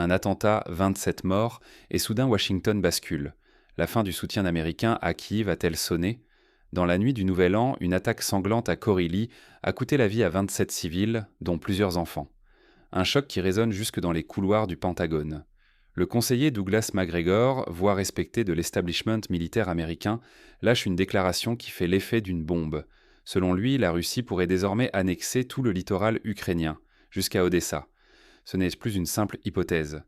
Un attentat, 27 morts, et soudain Washington bascule. La fin du soutien américain à Kiev a-t-elle sonné? Dans la nuit du Nouvel An, une attaque sanglante à Korili a coûté la vie à 27 civils, dont plusieurs enfants. Un choc qui résonne jusque dans les couloirs du Pentagone. Le conseiller Douglas MacGregor, voix respectée de l'establishment militaire américain, lâche une déclaration qui fait l'effet d'une bombe. Selon lui, la Russie pourrait désormais annexer tout le littoral ukrainien, jusqu'à Odessa. Ce n'est plus une simple hypothèse.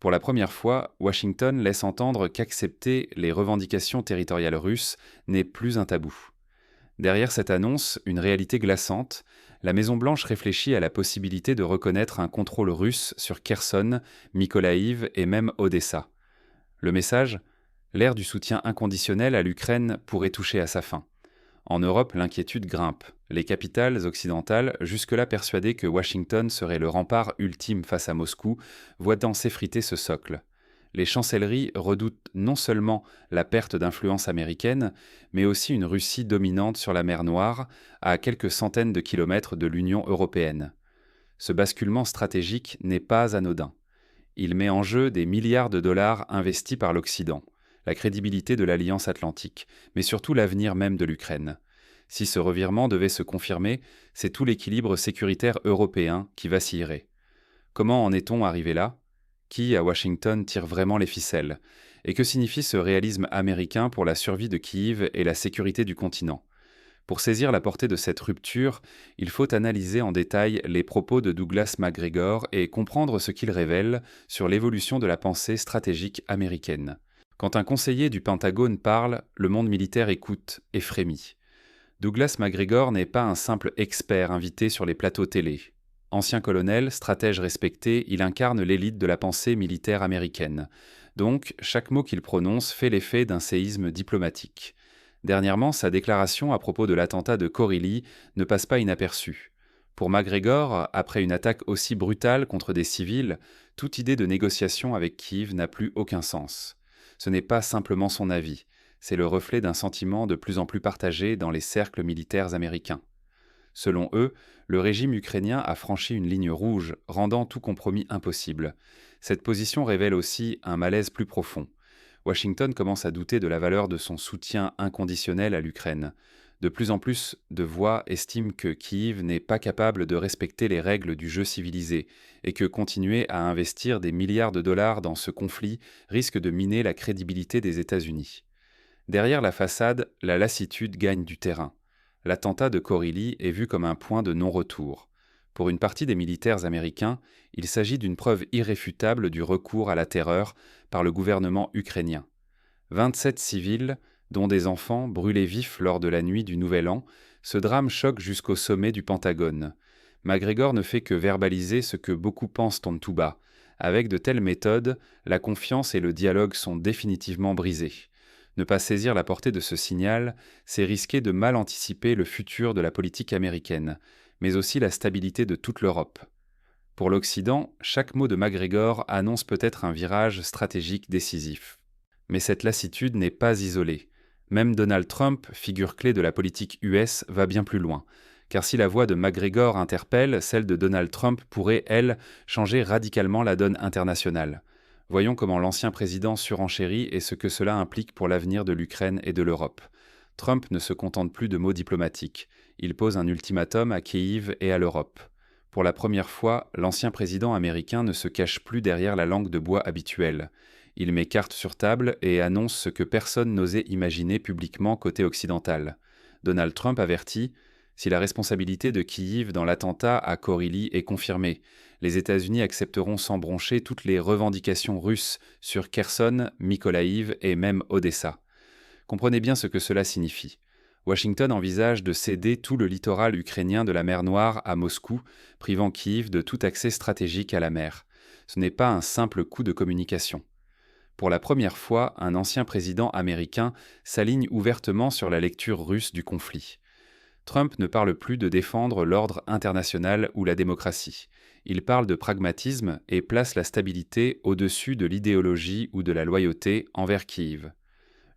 Pour la première fois, Washington laisse entendre qu'accepter les revendications territoriales russes n'est plus un tabou. Derrière cette annonce, une réalité glaçante, la Maison-Blanche réfléchit à la possibilité de reconnaître un contrôle russe sur Kherson, Mykolaïv et même Odessa. Le message? L'ère du soutien inconditionnel à l'Ukraine pourrait toucher à sa fin. En Europe, l'inquiétude grimpe. Les capitales occidentales, jusque-là persuadées que Washington serait le rempart ultime face à Moscou, voient s'effriter ce socle. Les chancelleries redoutent non seulement la perte d'influence américaine, mais aussi une Russie dominante sur la mer Noire, à quelques centaines de kilomètres de l'Union européenne. Ce basculement stratégique n'est pas anodin. Il met en jeu des milliards de dollars investis par l'Occident, la crédibilité de l'Alliance atlantique, mais surtout l'avenir même de l'Ukraine. Si ce revirement devait se confirmer, c'est tout l'équilibre sécuritaire européen qui vacillerait. Comment en est-on arrivé là? Qui, à Washington, tire vraiment les ficelles? Et que signifie ce réalisme américain pour la survie de Kiev et la sécurité du continent? Pour saisir la portée de cette rupture, il faut analyser en détail les propos de Douglas MacGregor et comprendre ce qu'ils révèlent sur l'évolution de la pensée stratégique américaine. Quand un conseiller du Pentagone parle, le monde militaire écoute et frémit. Douglas MacGregor n'est pas un simple expert invité sur les plateaux télé. Ancien colonel, stratège respecté, il incarne l'élite de la pensée militaire américaine. Donc, chaque mot qu'il prononce fait l'effet d'un séisme diplomatique. Dernièrement, sa déclaration à propos de l'attentat de Korili ne passe pas inaperçue. Pour MacGregor, après une attaque aussi brutale contre des civils, toute idée de négociation avec Kiev n'a plus aucun sens. Ce n'est pas simplement son avis, c'est le reflet d'un sentiment de plus en plus partagé dans les cercles militaires américains. Selon eux, le régime ukrainien a franchi une ligne rouge, rendant tout compromis impossible. Cette position révèle aussi un malaise plus profond. Washington commence à douter de la valeur de son soutien inconditionnel à l'Ukraine. De plus en plus de voix estiment que Kiev n'est pas capable de respecter les règles du jeu civilisé et que continuer à investir des milliards de dollars dans ce conflit risque de miner la crédibilité des États-Unis. Derrière la façade, la lassitude gagne du terrain. L'attentat de Korili est vu comme un point de non-retour. Pour une partie des militaires américains, il s'agit d'une preuve irréfutable du recours à la terreur par le gouvernement ukrainien. 27 civils, dont des enfants, brûlés vifs lors de la nuit du Nouvel An, ce drame choque jusqu'au sommet du Pentagone. MacGregor ne fait que verbaliser ce que beaucoup pensent en tout bas. Avec de telles méthodes, la confiance et le dialogue sont définitivement brisés. Ne pas saisir la portée de ce signal, c'est risquer de mal anticiper le futur de la politique américaine, mais aussi la stabilité de toute l'Europe. Pour l'Occident, chaque mot de MacGregor annonce peut-être un virage stratégique décisif. Mais cette lassitude n'est pas isolée. Même Donald Trump, figure clé de la politique US, va bien plus loin. Car si la voix de MacGregor interpelle, celle de Donald Trump pourrait, elle, changer radicalement la donne internationale. Voyons comment l'ancien président surenchérit et ce que cela implique pour l'avenir de l'Ukraine et de l'Europe. Trump ne se contente plus de mots diplomatiques. Il pose un ultimatum à Kiev et à l'Europe. Pour la première fois, l'ancien président américain ne se cache plus derrière la langue de bois habituelle. Il met carte sur table et annonce ce que personne n'osait imaginer publiquement côté occidental. Donald Trump avertit: si la responsabilité de Kiev dans l'attentat à Korili est confirmée, les États-Unis accepteront sans broncher toutes les revendications russes sur Kherson, Mykolaïv et même Odessa. Comprenez bien ce que cela signifie. Washington envisage de céder tout le littoral ukrainien de la mer Noire à Moscou, privant Kiev de tout accès stratégique à la mer. Ce n'est pas un simple coup de communication. Pour la première fois, un ancien président américain s'aligne ouvertement sur la lecture russe du conflit. Trump ne parle plus de défendre l'ordre international ou la démocratie. Il parle de pragmatisme et place la stabilité au-dessus de l'idéologie ou de la loyauté envers Kiev.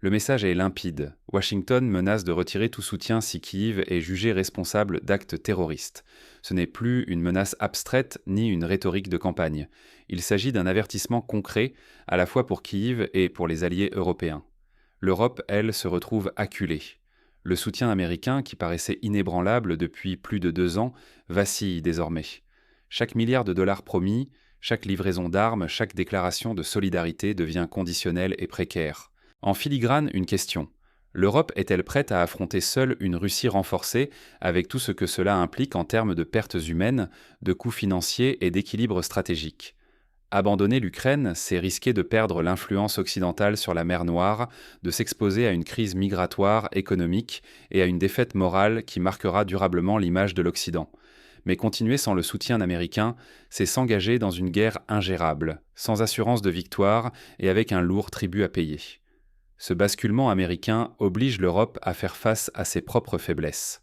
Le message est limpide. Washington menace de retirer tout soutien si Kiev est jugé responsable d'actes terroristes. Ce n'est plus une menace abstraite ni une rhétorique de campagne. Il s'agit d'un avertissement concret, à la fois pour Kiev et pour les alliés européens. L'Europe, elle, se retrouve acculée. Le soutien américain, qui paraissait inébranlable depuis plus de 2 ans, vacille désormais. Chaque milliard de dollars promis, chaque livraison d'armes, chaque déclaration de solidarité devient conditionnelle et précaire. En filigrane, une question. L'Europe est-elle prête à affronter seule une Russie renforcée, avec tout ce que cela implique en termes de pertes humaines, de coûts financiers et d'équilibre stratégique? Abandonner l'Ukraine, c'est risquer de perdre l'influence occidentale sur la mer Noire, de s'exposer à une crise migratoire, économique et à une défaite morale qui marquera durablement l'image de l'Occident. Mais continuer sans le soutien américain, c'est s'engager dans une guerre ingérable, sans assurance de victoire et avec un lourd tribut à payer. Ce basculement américain oblige l'Europe à faire face à ses propres faiblesses.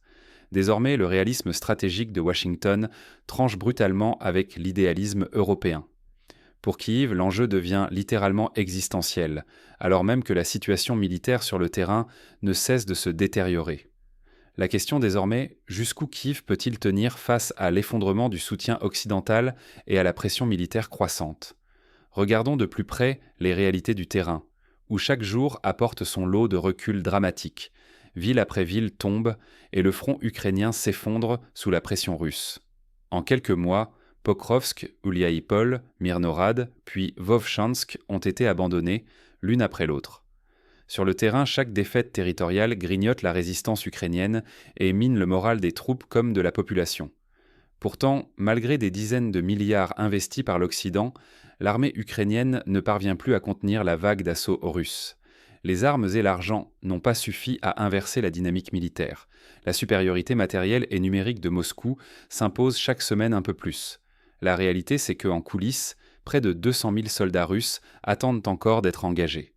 Désormais, le réalisme stratégique de Washington tranche brutalement avec l'idéalisme européen. Pour Kiev, l'enjeu devient littéralement existentiel, alors même que la situation militaire sur le terrain ne cesse de se détériorer. La question désormais, jusqu'où Kiev peut-il tenir face à l'effondrement du soutien occidental et à la pression militaire croissante? Regardons de plus près les réalités du terrain, où chaque jour apporte son lot de reculs dramatiques. Ville après ville tombe et le front ukrainien s'effondre sous la pression russe. En quelques mois, Pokrovsk, Ouliaïpol, Myrnorad, puis Vovchansk ont été abandonnés, l'une après l'autre. Sur le terrain, chaque défaite territoriale grignote la résistance ukrainienne et mine le moral des troupes comme de la population. Pourtant, malgré des dizaines de milliards investis par l'Occident, l'armée ukrainienne ne parvient plus à contenir la vague d'assaut russe. Les armes et l'argent n'ont pas suffi à inverser la dynamique militaire. La supériorité matérielle et numérique de Moscou s'impose chaque semaine un peu plus. La réalité, c'est qu'en coulisses, près de 200 000 soldats russes attendent encore d'être engagés.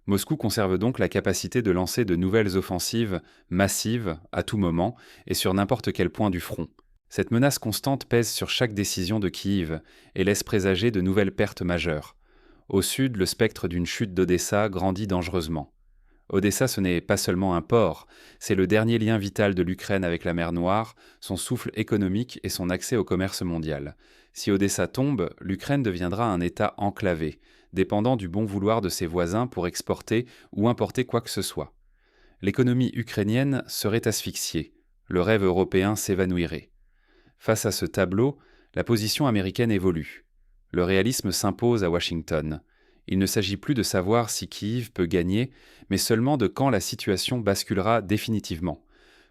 Moscou conserve donc la capacité de lancer de nouvelles offensives massives à tout moment et sur n'importe quel point du front. Cette menace constante pèse sur chaque décision de Kiev et laisse présager de nouvelles pertes majeures. Au sud, le spectre d'une chute d'Odessa grandit dangereusement. Odessa, ce n'est pas seulement un port, c'est le dernier lien vital de l'Ukraine avec la mer Noire, son souffle économique et son accès au commerce mondial. Si Odessa tombe, l'Ukraine deviendra un État enclavé, dépendant du bon vouloir de ses voisins pour exporter ou importer quoi que ce soit. L'économie ukrainienne serait asphyxiée, le rêve européen s'évanouirait. Face à ce tableau, la position américaine évolue. Le réalisme s'impose à Washington. Il ne s'agit plus de savoir si Kiev peut gagner, mais seulement de quand la situation basculera définitivement.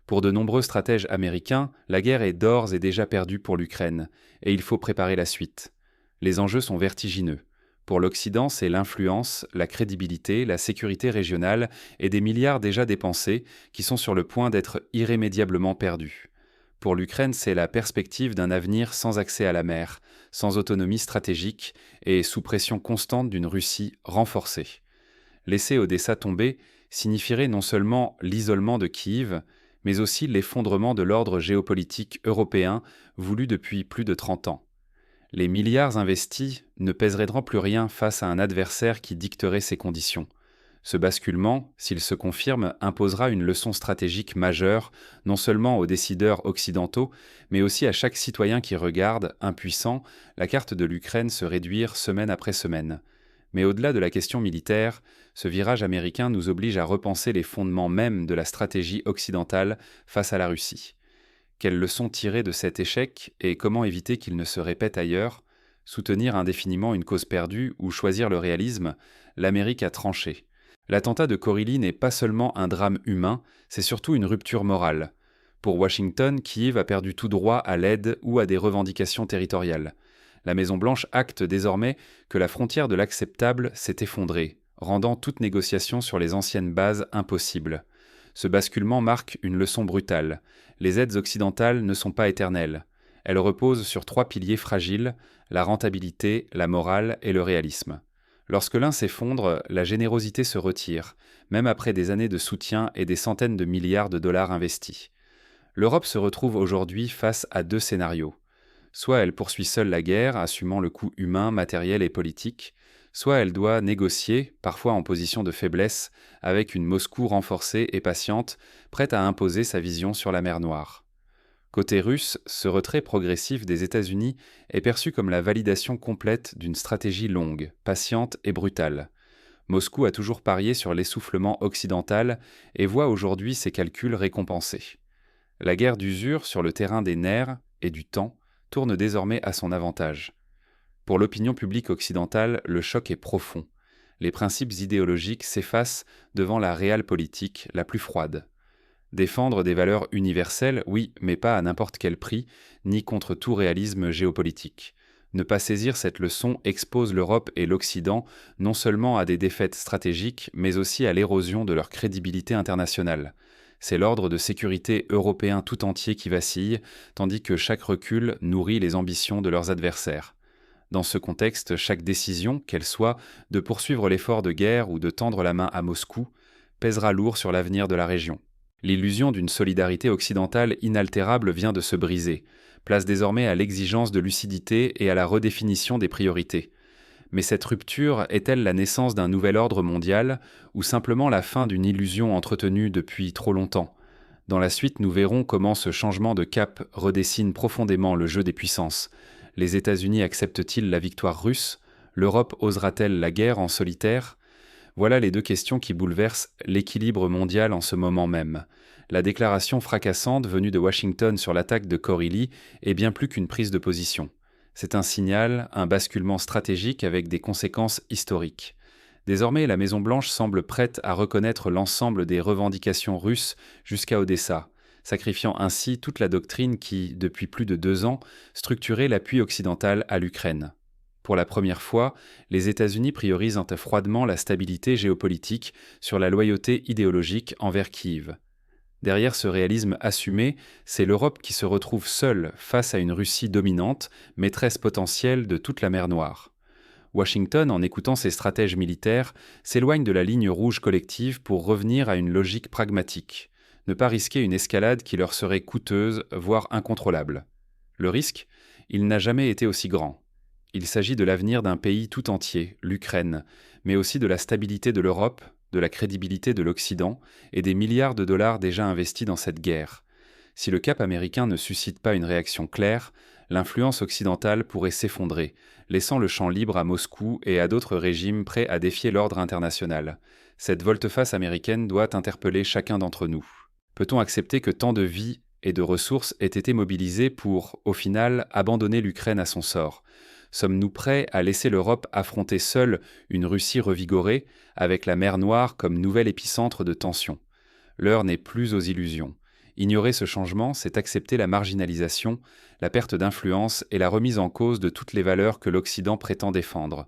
Pour de nombreux stratèges américains, la guerre est d'ores et déjà perdue pour l'Ukraine, et il faut préparer la suite. Les enjeux sont vertigineux. Pour l'Occident, c'est l'influence, la crédibilité, la sécurité régionale et des milliards déjà dépensés qui sont sur le point d'être irrémédiablement perdus. Pour l'Ukraine, c'est la perspective d'un avenir sans accès à la mer, sans autonomie stratégique et sous pression constante d'une Russie renforcée. Laisser Odessa tomber signifierait non seulement l'isolement de Kiev, mais aussi l'effondrement de l'ordre géopolitique européen voulu depuis plus de 30 ans. Les milliards investis ne pèseraient plus rien face à un adversaire qui dicterait ses conditions. Ce basculement, s'il se confirme, imposera une leçon stratégique majeure, non seulement aux décideurs occidentaux, mais aussi à chaque citoyen qui regarde, impuissant, la carte de l'Ukraine se réduire semaine après semaine. Mais au-delà de la question militaire, ce virage américain nous oblige à repenser les fondements mêmes de la stratégie occidentale face à la Russie. Quelles leçons tirer de cet échec et comment éviter qu'il ne se répète ailleurs? Soutenir indéfiniment une cause perdue ou choisir le réalisme? L'Amérique a tranché. L'attentat de Korili n'est pas seulement un drame humain, c'est surtout une rupture morale. Pour Washington, Kiev a perdu tout droit à l'aide ou à des revendications territoriales. La Maison-Blanche acte désormais que la frontière de l'acceptable s'est effondrée, rendant toute négociation sur les anciennes bases impossible. Ce basculement marque une leçon brutale. Les aides occidentales ne sont pas éternelles. Elles reposent sur 3 piliers fragiles, la rentabilité, la morale et le réalisme. Lorsque l'un s'effondre, la générosité se retire, même après des années de soutien et des centaines de milliards de dollars investis. L'Europe se retrouve aujourd'hui face à 2 scénarios. Soit elle poursuit seule la guerre, assumant le coût humain, matériel et politique, soit elle doit négocier, parfois en position de faiblesse, avec une Moscou renforcée et patiente, prête à imposer sa vision sur la mer Noire. Côté russe, ce retrait progressif des États-Unis est perçu comme la validation complète d'une stratégie longue, patiente et brutale. Moscou a toujours parié sur l'essoufflement occidental et voit aujourd'hui ses calculs récompensés. La guerre d'usure sur le terrain des nerfs et du temps tourne désormais à son avantage. Pour l'opinion publique occidentale, le choc est profond. Les principes idéologiques s'effacent devant la réelle politique, la plus froide. Défendre des valeurs universelles, oui, mais pas à n'importe quel prix, ni contre tout réalisme géopolitique. Ne pas saisir cette leçon expose l'Europe et l'Occident non seulement à des défaites stratégiques, mais aussi à l'érosion de leur crédibilité internationale. C'est l'ordre de sécurité européen tout entier qui vacille, tandis que chaque recul nourrit les ambitions de leurs adversaires. Dans ce contexte, chaque décision, qu'elle soit de poursuivre l'effort de guerre ou de tendre la main à Moscou, pèsera lourd sur l'avenir de la région. L'illusion d'une solidarité occidentale inaltérable vient de se briser, place désormais à l'exigence de lucidité et à la redéfinition des priorités. Mais cette rupture est-elle la naissance d'un nouvel ordre mondial ou simplement la fin d'une illusion entretenue depuis trop longtemps ? Dans la suite, nous verrons comment ce changement de cap redessine profondément le jeu des puissances. Les États-Unis acceptent-ils la victoire russe ? L'Europe osera-t-elle la guerre en solitaire ? Voilà les deux questions qui bouleversent l'équilibre mondial en ce moment même. La déclaration fracassante venue de Washington sur l'attaque de Koryli est bien plus qu'une prise de position. C'est un signal, un basculement stratégique avec des conséquences historiques. Désormais, la Maison-Blanche semble prête à reconnaître l'ensemble des revendications russes jusqu'à Odessa, sacrifiant ainsi toute la doctrine qui, depuis plus de 2 ans, structurait l'appui occidental à l'Ukraine. Pour la première fois, les États-Unis priorisent froidement la stabilité géopolitique sur la loyauté idéologique envers Kiev. Derrière ce réalisme assumé, c'est l'Europe qui se retrouve seule face à une Russie dominante, maîtresse potentielle de toute la mer Noire. Washington, en écoutant ses stratèges militaires, s'éloigne de la ligne rouge collective pour revenir à une logique pragmatique, ne pas risquer une escalade qui leur serait coûteuse, voire incontrôlable. Le risque, il n'a jamais été aussi grand. Il s'agit de l'avenir d'un pays tout entier, l'Ukraine, mais aussi de la stabilité de l'Europe, de la crédibilité de l'Occident et des milliards de dollars déjà investis dans cette guerre. Si le cap américain ne suscite pas une réaction claire, l'influence occidentale pourrait s'effondrer, laissant le champ libre à Moscou et à d'autres régimes prêts à défier l'ordre international. Cette volte-face américaine doit interpeller chacun d'entre nous. Peut-on accepter que tant de vies et de ressources aient été mobilisées pour, au final, abandonner l'Ukraine à son sort ? Sommes-nous prêts à laisser l'Europe affronter seule une Russie revigorée, avec la mer Noire comme nouvel épicentre de tension ? L'heure n'est plus aux illusions. Ignorer ce changement, c'est accepter la marginalisation, la perte d'influence et la remise en cause de toutes les valeurs que l'Occident prétend défendre.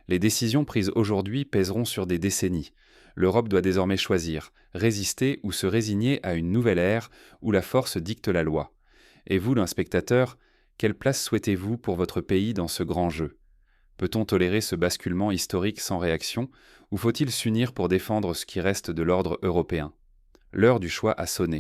Les décisions prises aujourd'hui pèseront sur des décennies. L'Europe doit désormais choisir, résister ou se résigner à une nouvelle ère où la force dicte la loi. Et vous, l'inspectateur, quelle place souhaitez-vous pour votre pays dans ce grand jeu ? Peut-on tolérer ce basculement historique sans réaction, ou faut-il s'unir pour défendre ce qui reste de l'ordre européen ? L'heure du choix a sonné.